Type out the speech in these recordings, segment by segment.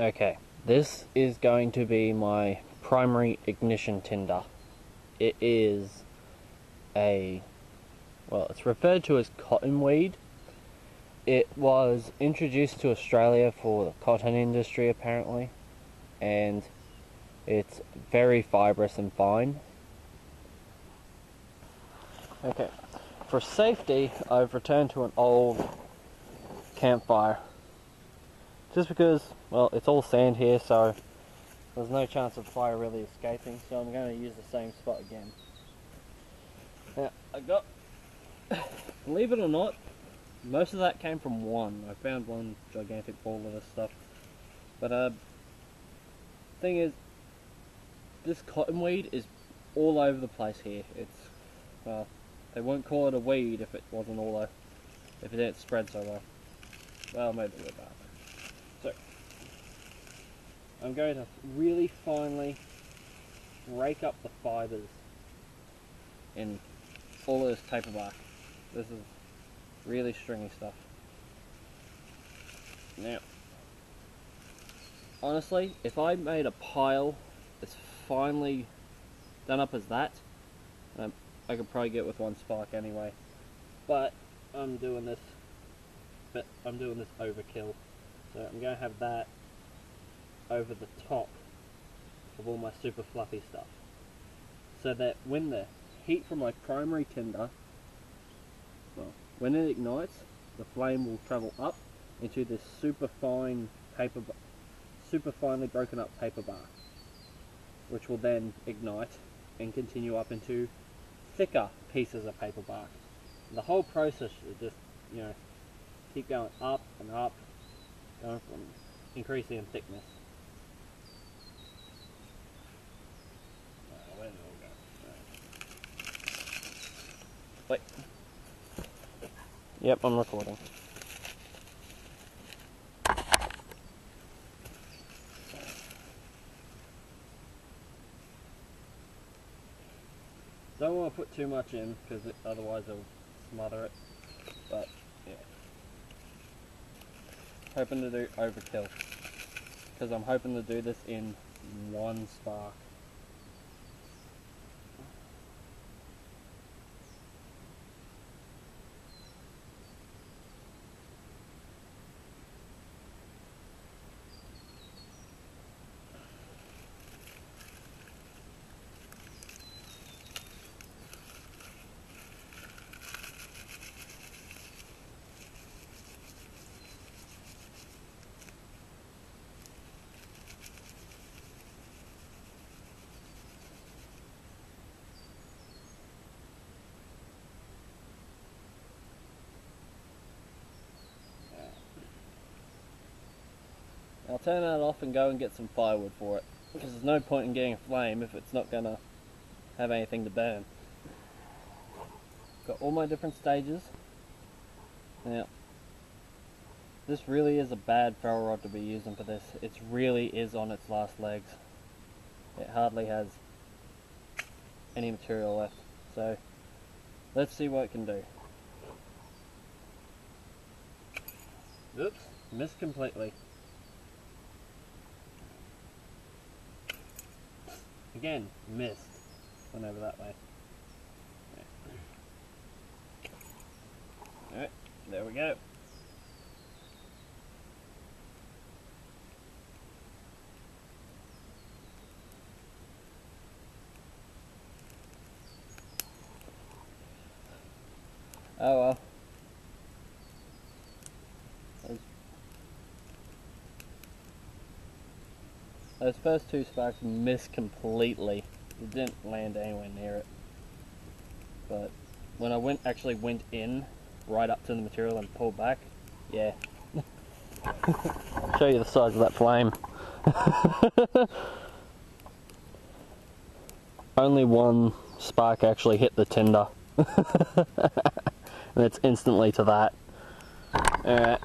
Okay, this is going to be my primary ignition tinder. It is it's referred to as cottonweed. It was introduced to Australia for the cotton industry apparently, and it's very fibrous and fine. Okay, for safety, I've returned to an old campfire. Just because, well, it's all sand here, so there's no chance of fire really escaping, so I'm going to use the same spot again. Now, believe it or not, most of that came from one. I found one gigantic ball of this stuff. But, thing is, this cottonweed is all over the place here. It's, well, they wouldn't call it a weed if it wasn't if it didn't spread so well. Well, maybe a little bit. So, I'm going to really finely break up the fibers in all of this paper bark. This is really stringy stuff. Now, honestly, if I made a pile as finely done up as that, I could probably get with one spark anyway. But I'm doing this overkill. So I'm going to have that over the top of all my super fluffy stuff, so that when the heat from my primary tinder, well, when it ignites, the flame will travel up into this super finely broken up paper bark, which will then ignite and continue up into thicker pieces of paper bark. And the whole process is just, keep going up and up, going from increasing in thickness. Where did it all go? Wait. Yep, I'm recording. Don't want to put too much in, because otherwise it'll smother it. But, yeah. Hoping to do overkill, because I'm hoping to do this in one spark. I'll turn that off and go and get some firewood for it, because there's no point in getting a flame if it's not going to have anything to burn. Got all my different stages. Now, this really is a bad ferro rod to be using for this. It really is on its last legs. It hardly has any material left. So, let's see what it can do. Oops, missed completely. Again, missed. Went over that way. Alright, there we go. Oh well. Those first two sparks missed completely. It didn't land anywhere near it. But when I actually went in right up to the material and pulled back, yeah. Show you the size of that flame. Only one spark actually hit the tinder. And it's instantly to that. Alright.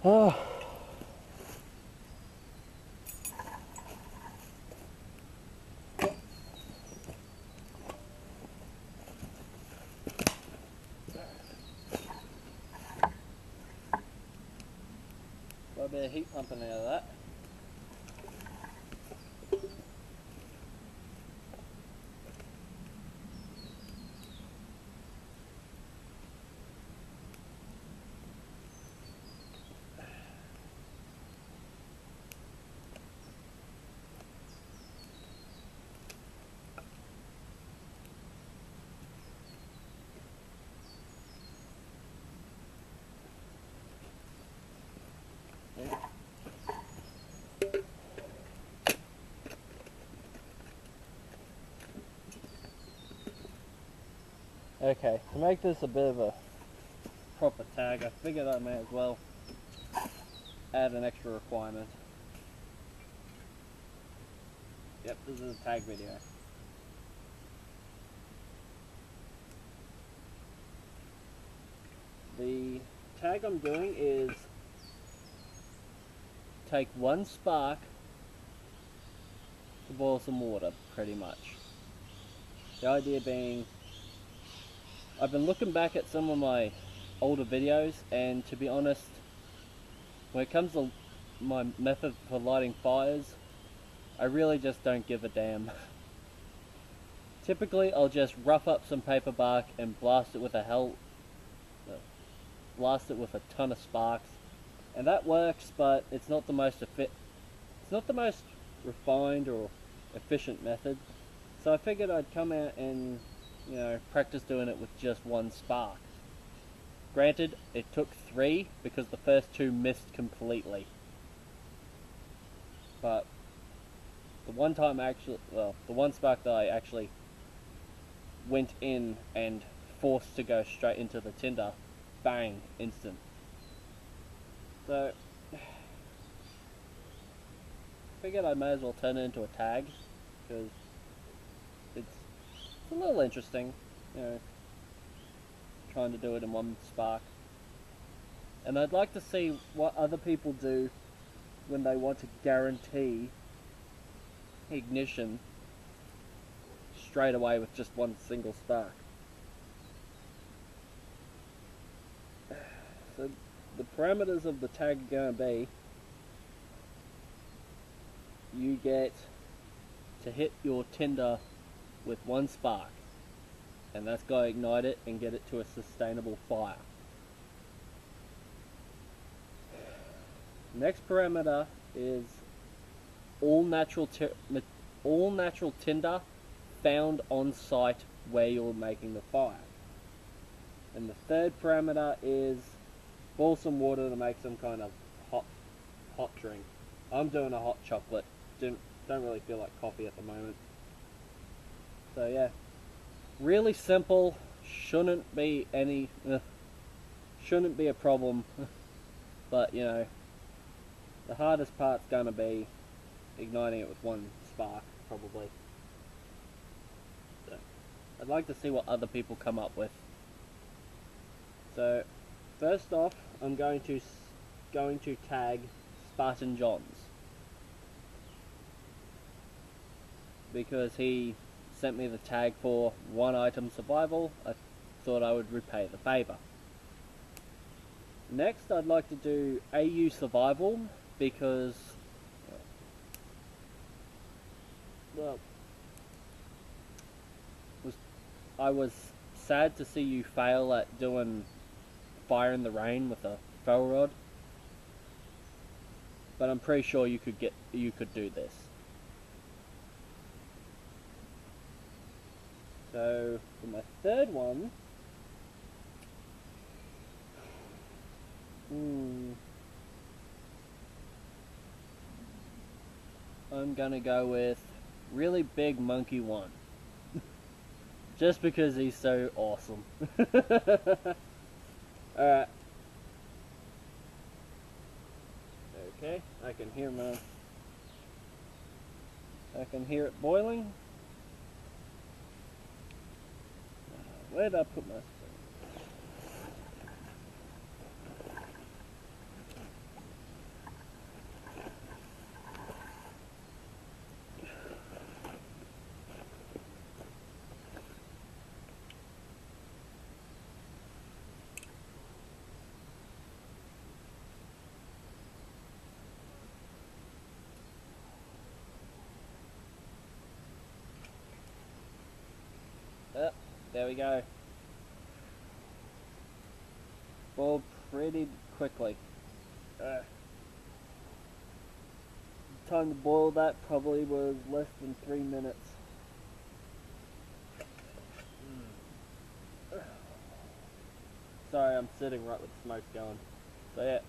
Oh. a bit of heat pumping out of that. Okay, to make this a bit of a proper tag, I figured I may as well add an extra requirement. Yep, this is a tag video. The tag I'm doing is take one spark to boil some water, pretty much. The idea being, I've been looking back at some of my older videos, and to be honest, when it comes to my method for lighting fires, I really just don't give a damn. Typically, I'll just rough up some paper bark and blast it with a ton of sparks, and that works. But it's not the most refined or efficient method. So I figured I'd come out and, you know, practice doing it with just one spark. Granted, it took 3 because the first 2 missed completely. But the one spark that I actually went in and forced to go straight into the tinder, bang, instant. So figured I may as well turn it into a tag, because it's a little interesting, you know, trying to do it in one spark. And I'd like to see what other people do when they want to guarantee ignition straight away with just one single spark. So the parameters of the tag are going to be, you get to hit your tinder with one spark, and that's got to ignite it and get it to a sustainable fire. Next parameter is all natural tinder found on site where you're making the fire. And the third parameter is boil some water to make some kind of hot drink. I'm doing a hot chocolate. Don't really feel like coffee at the moment. So yeah, really simple. Shouldn't be a problem. But you know, the hardest part's gonna be igniting it with one spark, probably. So I'd like to see what other people come up with. So first off, I'm going to tag Spartan Johns, because he sent me the tag for one item survival. I thought I would repay the favor. Next, I'd like to do AU survival, because, well, I was sad to see you fail at doing fire in the rain with a ferro rod, but I'm pretty sure you could do this. So for my third one, I'm gonna go with really big monkey one, just because he's so awesome. Alright. Okay, I can hear it boiling. Where did I put my spoon? There we go. Boiled pretty quickly. Time to boil that probably was less than 3 minutes. Sorry, I'm sitting right with the smoke going. So yeah.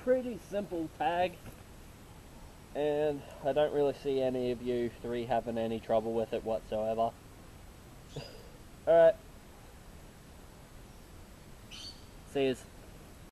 Pretty simple tag. And I don't really see any of you three having any trouble with it whatsoever. Alright. See yous.